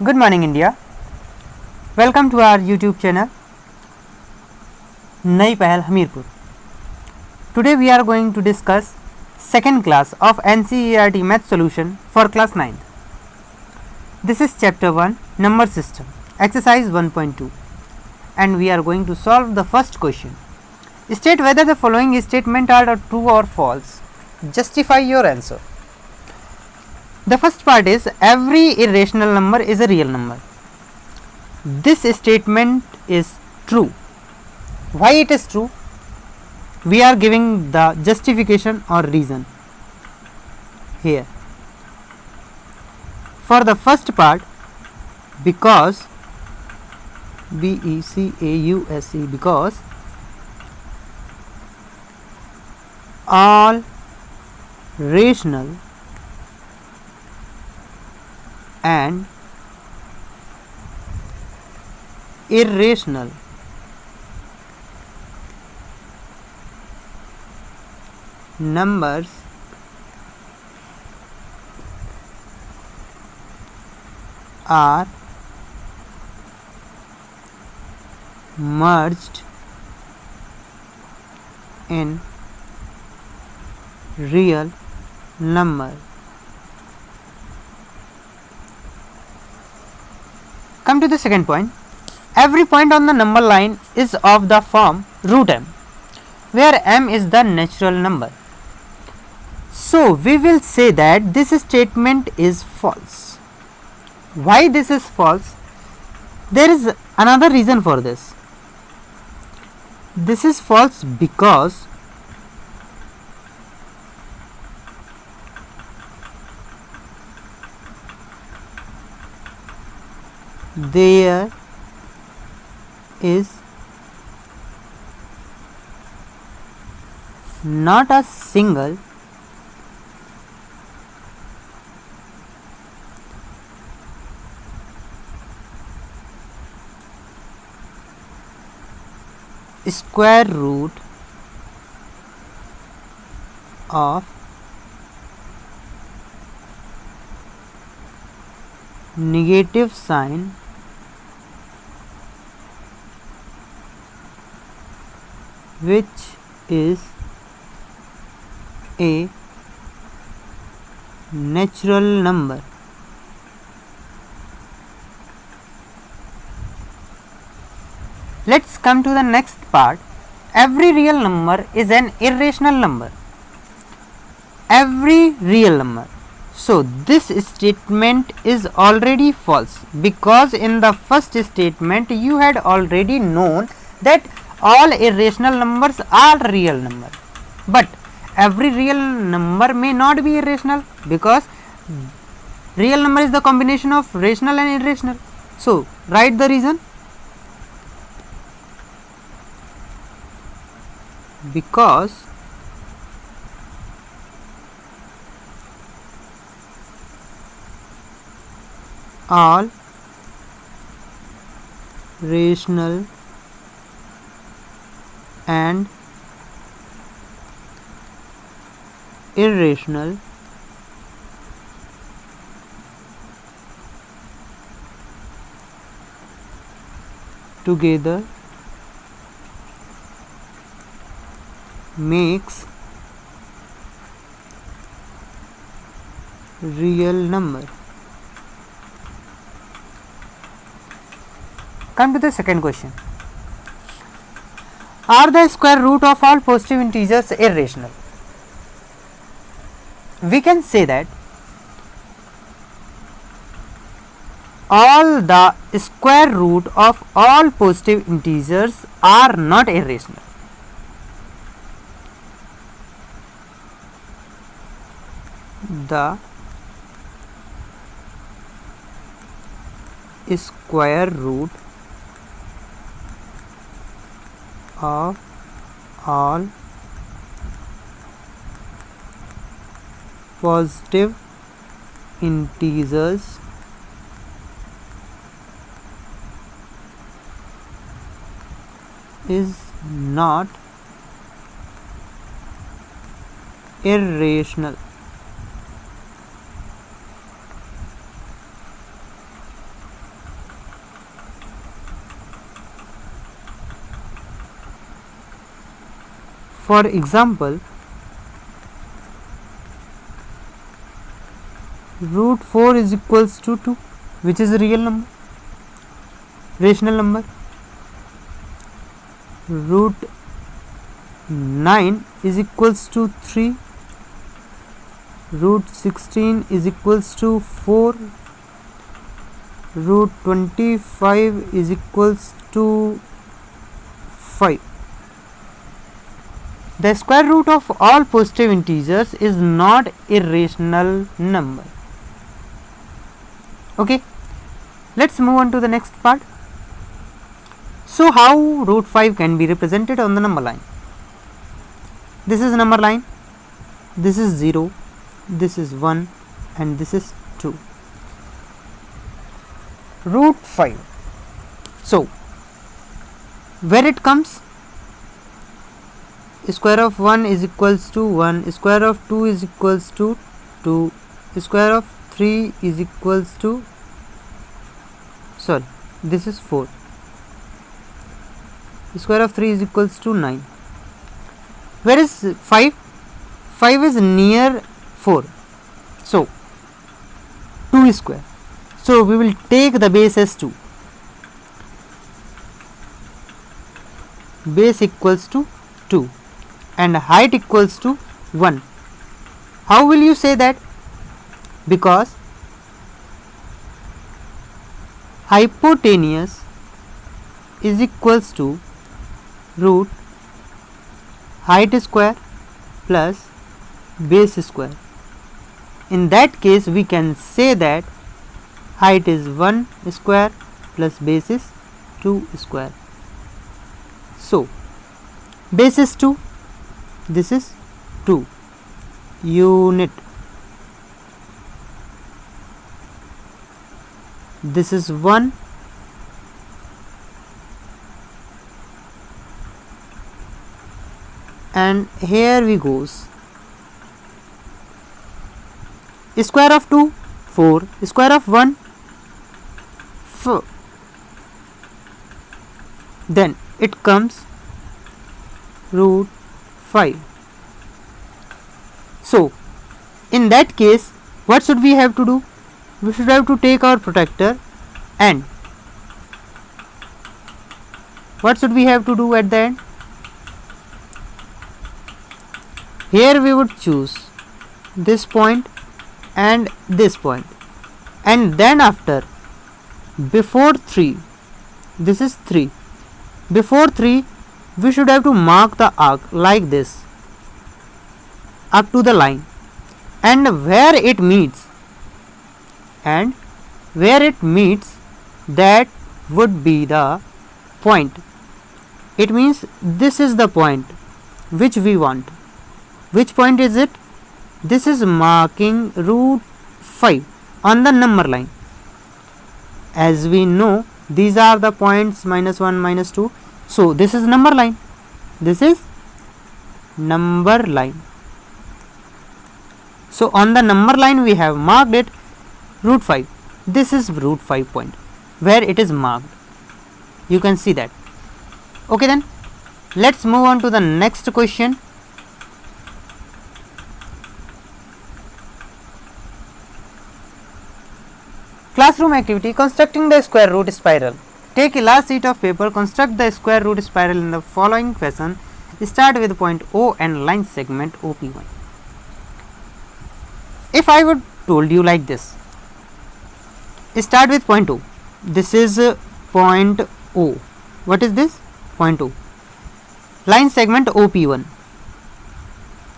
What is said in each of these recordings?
Good morning India. Welcome to our YouTube channel Nai Pahal Hamirpur. Today we are going to discuss second class of NCERT math solution for class 9th. This is chapter 1 number system exercise 1.2 and we are going to solve the first question. State whether the following statement are true or false. Justify your answer. The first part is every irrational number is a real number. This statement is true. Why it is true? We are giving the justification or reason here. For the first part, because because all rational and irrational numbers are merged in real number. Come to the second point. Every point on the number line is of the form root m, where m is the natural number. So we will say that this statement is false. Why this is false? There is another reason for this. This is false because there is not a single square root of negative sign which is a natural number. Let's come to the next part. Every real number is an irrational number. Every real number. So this statement is already false because in the first statement you had already known that all irrational numbers are real number. But every real number may not be irrational because real number is the combination of rational and irrational. So write the reason. Because all rational and irrational together makes real number. Come to the second question. Are the square root of all positive integers irrational? We can say that all the square root of all positive integers are not irrational. The square root of all positive integers is not irrational. For example, root 4 is equals to 2, which is a real number, rational number. Root 9 is equals to 3. Root 16 is equals to 4. Root 25 is equals to 5. The square root of all positive integers is not irrational number. Okay, let's move on to the next part. So how root 5 can be represented on the number line? This is number line, this is 0, this is 1, and this is 2. Root 5. So where it comes? Square of 1 is equals to 1, square of 2 is equals to 2, square of 3 is equals to, this is 4, square of 3 is equals to 9. Where is 5? 5 is near 4, so 2 square. So we will take the base as 2, base equals to 2, and height equals to 1. How will you say that? Because hypotenuse is equals to root height square plus base square. In that case, we can say that height is 1 square plus base is 2 square. So base is 2, this is 2 unit, this is 1, and here we goes. Square of 2, 4, square of 1, 4. Then it comes root 5. So in that case, what should we have to do? We should have to take our protector, and what should we have to do at the end? Here we would choose this point and this point, and then after, before 3, this is 3, before 3 we should have to mark the arc like this up to the line, and where it meets, that would be the point. It means this is the point which we want. Which point is it? This is marking root 5 on the number line. As we know, these are the points -1, -2. So this is number line. This is number line. So on the number line we have marked it root 5. This is root 5 point where it is marked. You can see that. Okay, then let's move on to the next question. Classroom activity: constructing the square root spiral. Take a large sheet of paper, construct the square root spiral in the following fashion. Start with point O and line segment OP1. If I would told you like this, start with point O. This is point O. What is this? Point O. Line segment OP1.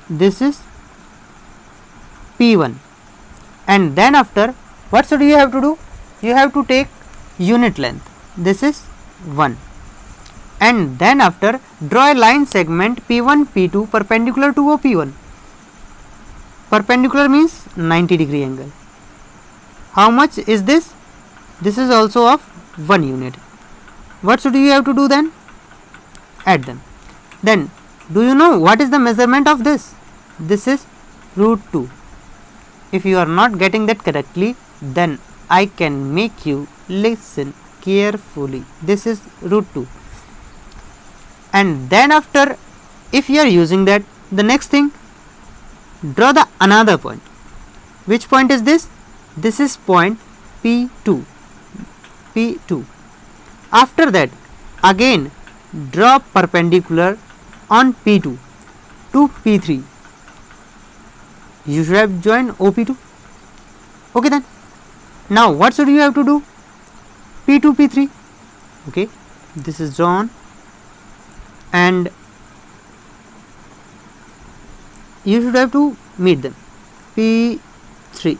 This is P1. And then after, what should you have to do? You have to take unit length. This is 1. And then after, draw a line segment P1, P2 perpendicular to OP1. Perpendicular means 90-degree angle. How much is this? This is also of 1 unit. What should you have to do then? Add them. Then, do you know what is the measurement of this? This is root 2. If you are not getting that correctly, then I can make you listen carefully. This is root 2. And then after if you are using that, the next thing, draw the another point. Which point is this? This is point P2. P2. After that, again draw perpendicular on P2 to P3. You should have joined OP2. Okay then. Now what should you have to do? P2, P3. Okay, this is drawn, and you should have to meet them. P3.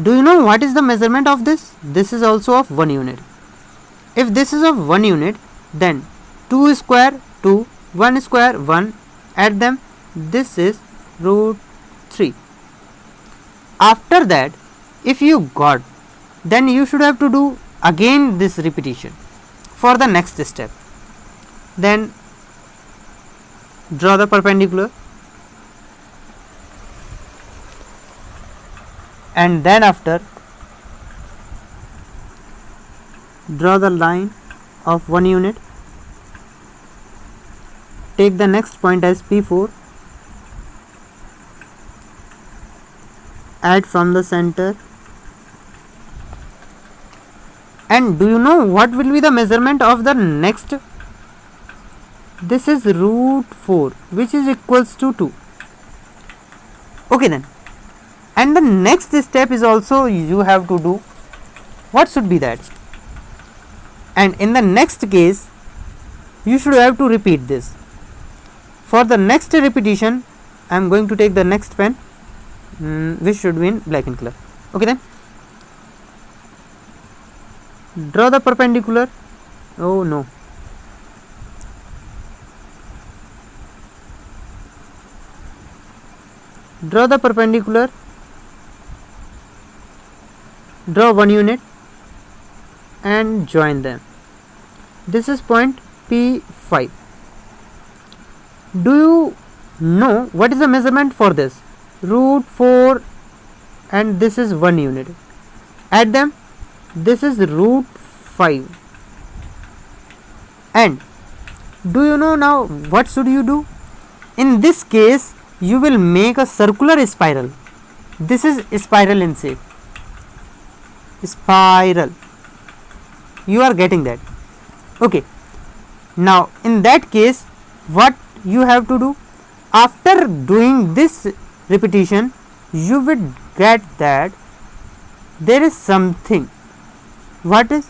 Do you know what is the measurement of this? This is also of 1 unit. If this is of 1 unit, then 2 square 2, 1 square 1, add them, this is root 3. After that, if you got, then you should have to do again this repetition for the next step. Then draw the perpendicular, and then after draw the line of 1 unit. Take the next point as P4, add from the center, and do you know what will be the measurement of the next? This is root 4, which is equals to 2. Okay then, and the next step is also you have to do. What should be that? And in the next case, you should have to repeat this. For the next repetition, I am going to take the next pen, which should be in black in color. Okay then, draw the perpendicular. Oh no, draw the perpendicular, draw 1 unit and join them. This is point P5. Do you know what is the measurement for this? Root 4, and this is 1 unit. Add them, this is root 5. And do you know now what should you do? In this case, you will make a circular spiral. This is spiral in shape. Spiral. You are getting that? Okay. Now in that case, what you have to do? After doing this repetition, you will get that there is something. What is?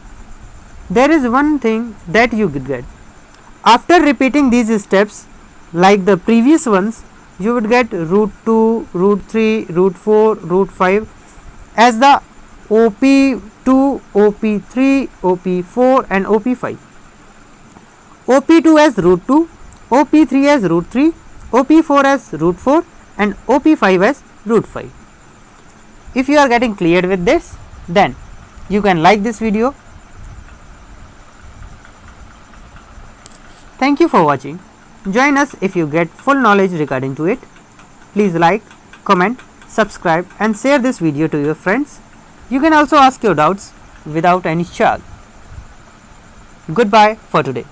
There is one thing that you get. After repeating these steps like the previous ones, you would get root 2, root 3, root 4, root 5 as the OP2, OP3, OP4 and OP5. OP2 as root 2, OP3 as root 3, OP4 as root 4 and OP5 as root 5. If you are getting clear with this, then you can like this video. Thank you for watching. Join us if you get full knowledge regarding to it. Please like, comment, subscribe and share this video to your friends. You can also ask your doubts without any charge. Goodbye for today.